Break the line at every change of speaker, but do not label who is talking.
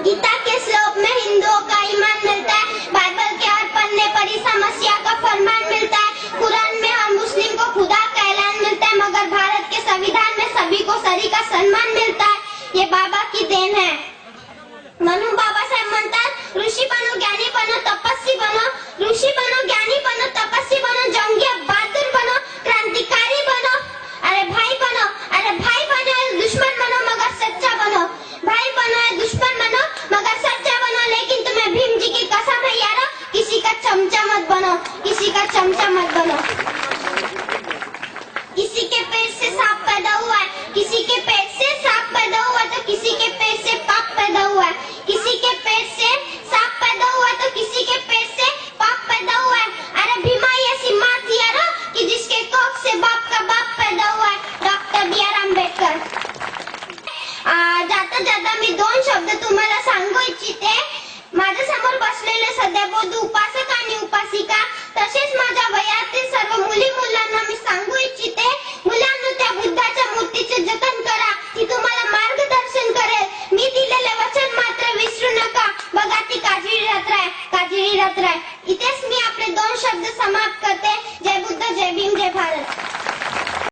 गीता के श्लोक में हिंदुओं का ईमान मिलता है, बाइबल के हर पन्ने पर इस समस्या का फरमान मिलता है, कुरान में हर मुस्लिम को खुदा का ऐलान मिलता है, मगर भारत के संविधान में सभी को सरी का सम्मान मिलता है। ये बाबा की देन है। म्हणून बाबासाहेब म्हणतात, ऋषी बनो, ज्ञानी बनो, तपस्वी बनो, ऋषी बनो, ज्ञानी बनो, तपस्वी बनो, जंगी बहादुर बनो, क्रांतिकारी बनो, अरे भाई बनो, दुश्मन बनो मगर सच्चा बनो, भाई बनो है दुश्मन बनो मगर सच्चा बनो। लेकिन तुम्हें भीम जी की कसम है यारो, किसी का चमचा मत बनो, किसी का चमचा मत बनो। किसी के पेट से सांप पैदा हुआ है, किसी के पेट से सांप पैदा हुआ है, तो किसी के पेट से पाप पैदा हुआ है, किसी के पेट से सांप पैदा हुआ है, तो किसी के पेट से पाप पैदा हुआ है। अरे भीमा ऐसी माँ थी यारो कि जिसके कोख से बाप का बाप पैदा हुआ है, डॉक्टर बी.आर. आंबेडकर। जाता जाता मी दोन शब्द तुम्हाला सांगू इच्छिते। माझ्या समोर बसलेले सध्या बौद्ध उपासक आणि उपासिका, तसेच माझ्या वयातील सर्व मुली मुलांना मी सांगू इच्छिते, मुलांनो त्या बुद्धाच्या मूर्तीचे जतन करा, ती तुम्हाला मार्गदर्शन करेल। मी दिलेले वचन मात्र विसरू नका, बघा ती काजळी रात्र आहे, काजळी रात्र आहे। इथेच मी आपले दोन शब्द समाप्त करते।